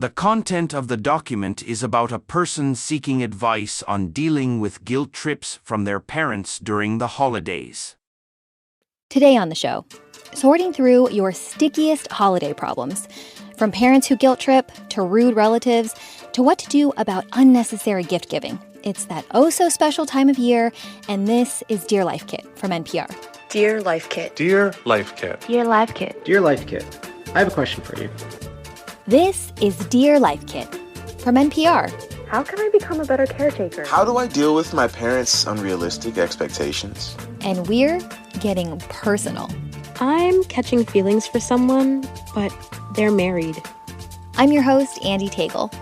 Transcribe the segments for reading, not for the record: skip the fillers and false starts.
The content of the document is about a person seeking advice on dealing with guilt trips from their parents during the holidays. Today on the show, sorting through your stickiest holiday problems, from parents who guilt trip to rude relatives to what to do about unnecessary gift giving. It's that oh-so-special time of year, and this is Dear Life Kit from NPR. Dear Life Kit. Dear Life Kit. Dear Life Kit. Dear Life Kit, I have a question for you. This is Dear Life Kit from NPR. How can I become a better caretaker? How do I deal with my parents' unrealistic expectations? And we're getting personal. I'm catching feelings for someone, but they're married. I'm your host, Andy Tagle.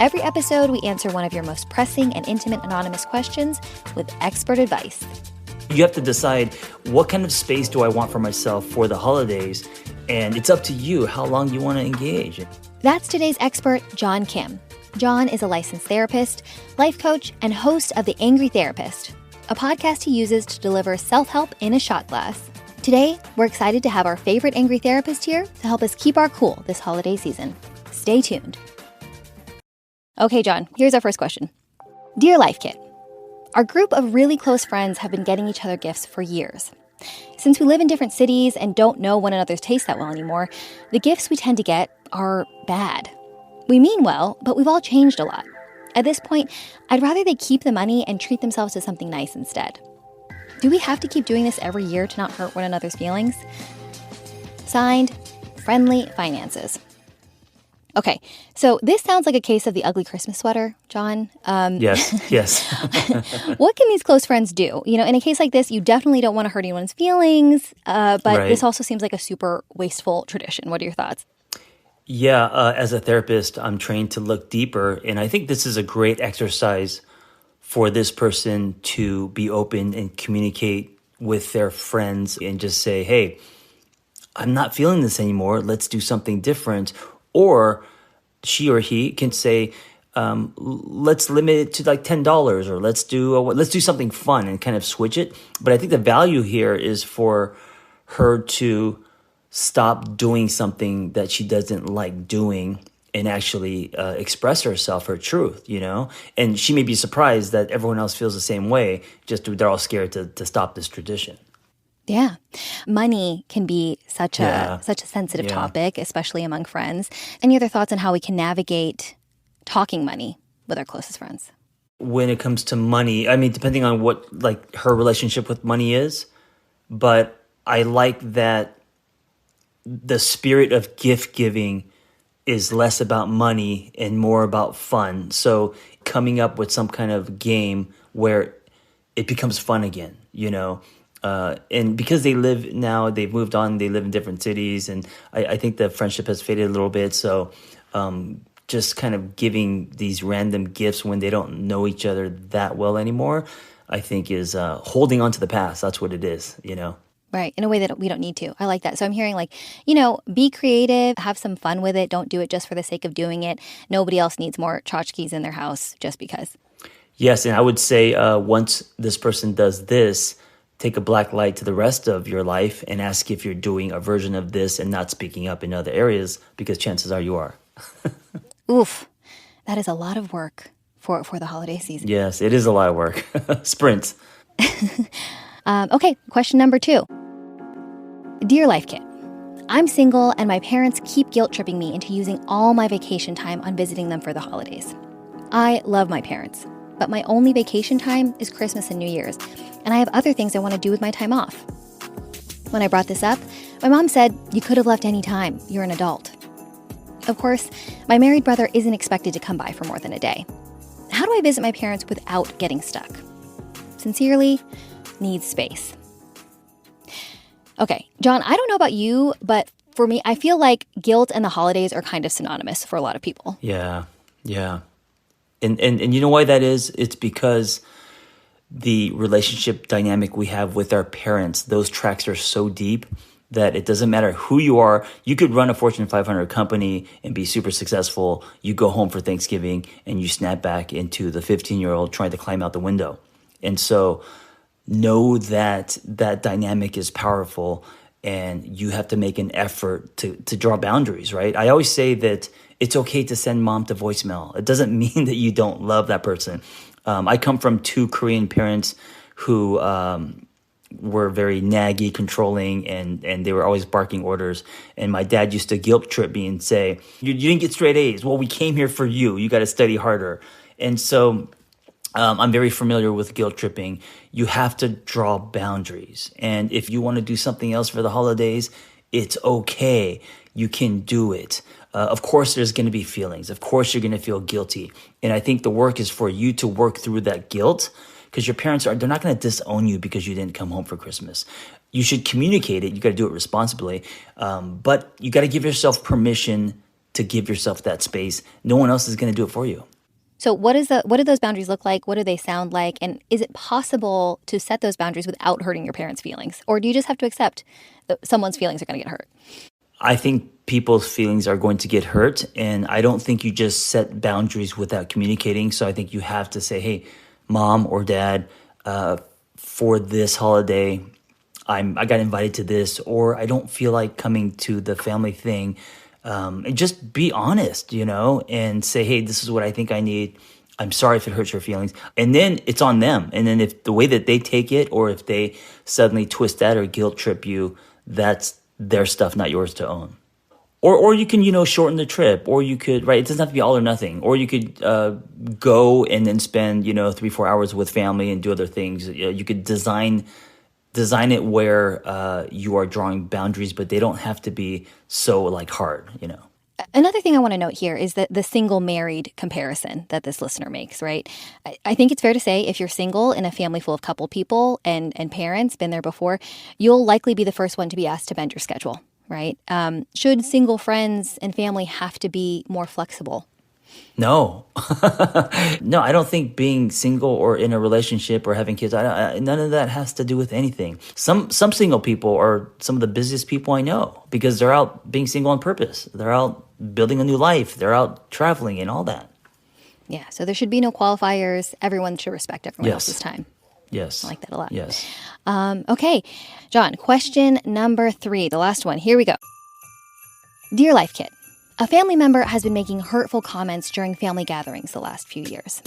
Every episode, we answer one of your most pressing and intimate anonymous questions with expert advice. You have to decide, what kind of space do I want for myself for the holidays? And it's up to you how long you want to engage. That's today's expert, John Kim. John is a licensed therapist, life coach, and host of The Angry Therapist, a podcast he uses to deliver self-help in a shot glass. Today, we're excited to have our favorite angry therapist here to help us keep our cool this holiday season. Stay tuned. Okay, John, here's our first question. Dear Life Kit, our group of really close friends have been getting each other gifts for years. Since we live in different cities and don't know one another's taste that well anymore, the gifts we tend to get are bad. We mean well, but we've all changed a lot. At this point, I'd rather they keep the money and treat themselves to something nice instead. Do we have to keep doing this every year to not hurt one another's feelings? Signed, Friendly Finances. Okay, so this sounds like a case of the ugly Christmas sweater, John. Yes. What can these close friends do? You know, in a case like this, you definitely don't want to hurt anyone's feelings, but Right. This also seems like a super wasteful tradition. What are your thoughts? Yeah, as a therapist, I'm trained to look deeper. And I think this is a great exercise for this person to be open and communicate with their friends and just say, hey, I'm not feeling this anymore. Let's do something different. Or she or he can say, let's limit it to like $10, or let's do something fun and kind of switch it. But I think the value here is for her to stop doing something that she doesn't like doing and actually express herself, her truth, you know? And she may be surprised that everyone else feels the same way, just they're all scared to stop this tradition. Yeah. Money can be such a sensitive topic, especially among friends. Any other thoughts on how we can navigate talking money with our closest friends? When it comes to money, I mean, depending on what like her relationship with money is, but I like that the spirit of gift giving is less about money and more about fun. So coming up with some kind of game where it becomes fun again, you know? And because they've moved on, they live in different cities, and I think the friendship has faded a little bit. So just kind of giving these random gifts when they don't know each other that well anymore, I think is holding on to the past. That's what it is, you know? Right, in a way that we don't need to. I like that. So I'm hearing like, you know, be creative, have some fun with it. Don't do it just for the sake of doing it. Nobody else needs more tchotchkes in their house just because. Yes, and I would say once this person does this, take a black light to the rest of your life and ask if you're doing a version of this and not speaking up in other areas, because chances are you are. Oof, that is a lot of work for the holiday season. Yes, it is a lot of work. Sprint. Okay, question number 2. Dear Life Kit, I'm single and my parents keep guilt-tripping me into using all my vacation time on visiting them for the holidays. I love my parents, but my only vacation time is Christmas and New Year's, and I have other things I want to do with my time off. When I brought this up, my mom said, you could have left any time, you're an adult. Of course, my married brother isn't expected to come by for more than a day. How do I visit my parents without getting stuck? Sincerely, needs space. Okay, John, I don't know about you, but for me, I feel like guilt and the holidays are kind of synonymous for a lot of people. Yeah. And you know why that is? It's because the relationship dynamic we have with our parents, those tracks are so deep that it doesn't matter who you are. You could run a Fortune 500 company and be super successful. You go home for Thanksgiving and you snap back into the 15-year-old trying to climb out the window. And so know that that dynamic is powerful and you have to make an effort to draw boundaries, right? I always say that it's okay to send mom to voicemail. It doesn't mean that you don't love that person. I come from two Korean parents who were very naggy, controlling, and they were always barking orders. And my dad used to guilt trip me and say, you didn't get straight A's. Well, we came here for you. You got to study harder. And so I'm very familiar with guilt tripping. You have to draw boundaries. And if you want to do something else for the holidays, it's okay. You can do it. Of course, there's going to be feelings. Of course, you're going to feel guilty. And I think the work is for you to work through that guilt, because your parents they're not going to disown you because you didn't come home for Christmas. You should communicate it. You got to do it responsibly. But you got to give yourself permission to give yourself that space. No one else is going to do it for you. So what do those boundaries look like? What do they sound like? And is it possible to set those boundaries without hurting your parents' feelings? Or do you just have to accept that someone's feelings are going to get hurt? I think people's feelings are going to get hurt. And I don't think you just set boundaries without communicating. So I think you have to say, hey, mom or dad, for this holiday, I got invited to this, or I don't feel like coming to the family thing. And just be honest, and say, hey, this is what I think I need. I'm sorry if it hurts your feelings. And then it's on them. And then if the way that they take it, or if they suddenly twist that or guilt trip you, that's their stuff, not yours to own. Or you can, shorten the trip, or you could, right? It doesn't have to be all or nothing. Or you could go and then spend, 3-4 hours with family and do other things. You could design it where you are drawing boundaries, but they don't have to be so hard, Another thing I want to note here is that the single married comparison that this listener makes, right? I think it's fair to say if you're single in a family full of couple people and parents, been there before, you'll likely be the first one to be asked to bend your schedule, right? Should single friends and family have to be more flexible? No. No, I don't think being single or in a relationship or having kids, none of that has to do with anything. Some single people are some of the busiest people I know because they're out being single on purpose. They're out building a new life. They're out traveling and all that. Yeah, so there should be no qualifiers. Everyone should respect everyone else's time. Yes. I like that a lot. Yes. Okay, John, question number 3, the last one. Here we go. Dear Life Kit, a family member has been making hurtful comments during family gatherings the last few years.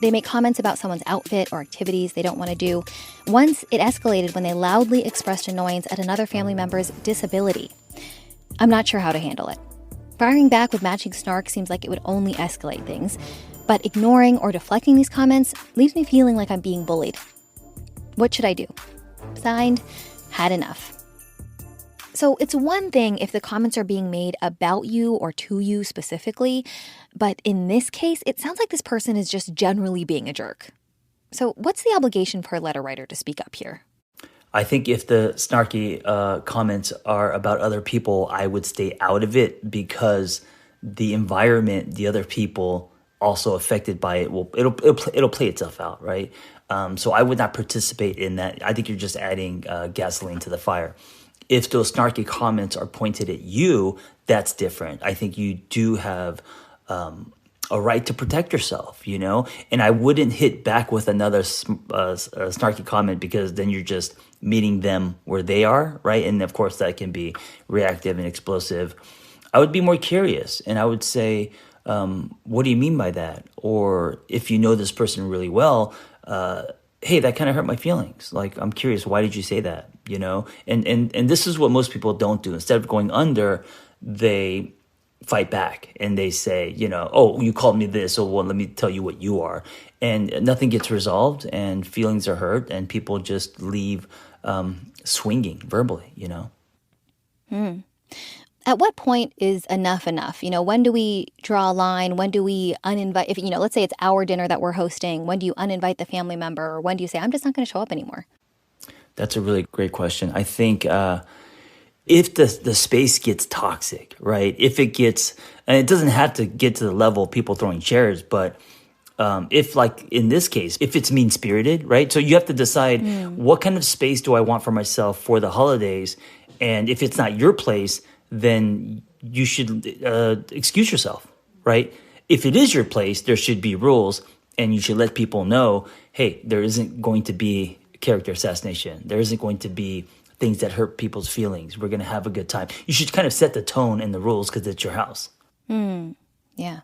They make comments about someone's outfit or activities they don't want to do. Once it escalated when they loudly expressed annoyance at another family member's disability. I'm not sure how to handle it. Firing back with matching snark seems like it would only escalate things, but ignoring or deflecting these comments leaves me feeling like I'm being bullied. What should I do? Signed, had enough. So it's one thing if the comments are being made about you or to you specifically, but in this case, it sounds like this person is just generally being a jerk. So what's the obligation for a letter writer to speak up here? I think if the snarky comments are about other people, I would stay out of it because the environment, the other people also affected by it, it'll play itself out, right? So I would not participate in that. I think you're just adding gasoline to the fire. If those snarky comments are pointed at you, that's different. I think you do have a right to protect yourself, And I wouldn't hit back with another snarky comment because then you're just meeting them where they are, right? And of course, that can be reactive and explosive. I would be more curious, and I would say, what do you mean by that? Or if you know this person really well, hey, that kind of hurt my feelings. I'm curious, why did you say that? And this is what most people don't do. Instead of going under, they fight back and they say, oh, you called me this, so well, let me tell you what you are. And nothing gets resolved and feelings are hurt and people just leave swinging verbally, At what point is enough enough? When do we draw a line? When do we uninvite? If, let's say it's our dinner that we're hosting. When do you uninvite the family member? Or when do you say, I'm just not going to show up anymore? That's a really great question. I think if the space gets toxic, right? If it gets, and it doesn't have to get to the level of people throwing chairs, but if in this case, if it's mean-spirited, right? So you have to decide what kind of space do I want for myself for the holidays? And if it's not your place, then you should excuse yourself, right? If it is your place, there should be rules, and you should let people know, hey, there isn't going to be character assassination. There isn't going to be things that hurt people's feelings. We're going to have a good time. You should kind of set the tone and the rules because it's your house. Yeah.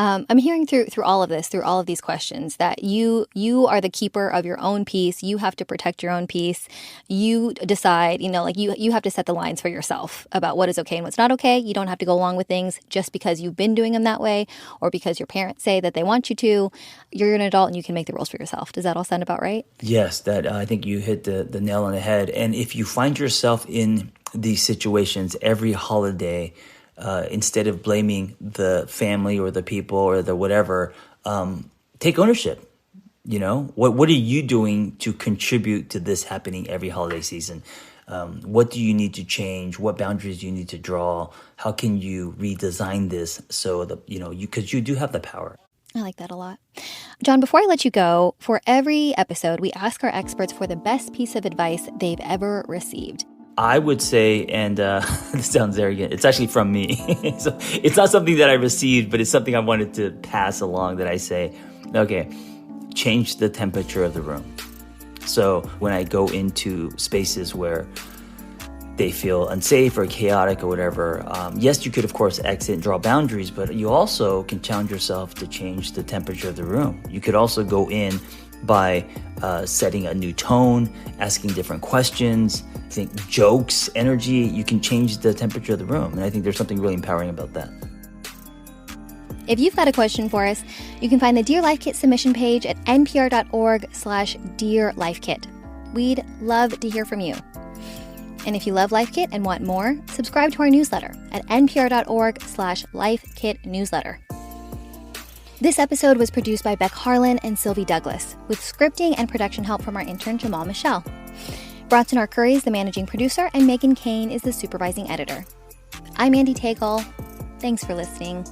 I'm hearing through all of this, through all of these questions, that you are the keeper of your own peace. You have to protect your own peace. You decide, like you have to set the lines for yourself about what is okay and what's not okay. You don't have to go along with things just because you've been doing them that way or because your parents say that they want you to. You're an adult and you can make the rules for yourself. Does that all sound about right? Yes, that I think you hit the nail on the head. And if you find yourself in these situations every holiday, instead of blaming the family or the people or the whatever, take ownership. What are you doing to contribute to this happening every holiday season? What do you need to change? What boundaries do you need to draw? How can you redesign this so that, because you do have the power. I like that a lot. John, before I let you go, for every episode, we ask our experts for the best piece of advice they've ever received. I would say, and this sounds arrogant, it's actually from me. So it's not something that I received, but it's something I wanted to pass along that I say, okay, change the temperature of the room. So when I go into spaces where they feel unsafe or chaotic or whatever, yes, you could, of course, exit and draw boundaries, but you also can challenge yourself to change the temperature of the room. You could also go in by setting a new tone, asking different questions, think jokes, energy. You can change the temperature of the room. And I think there's something really empowering about that. If you've got a question for us, you can find the Dear Life Kit submission page at npr.org/dearlifekit. We'd love to hear from you. And if you love Life Kit and want more, subscribe to our newsletter at npr.org/lifekitnewsletter. This episode was produced by Beck Harlan and Sylvie Douglas, with scripting and production help from our intern Jamal Michelle. Bronson R. Curry is the managing producer, and Megan Kane is the supervising editor. I'm Andy Tagle. Thanks for listening.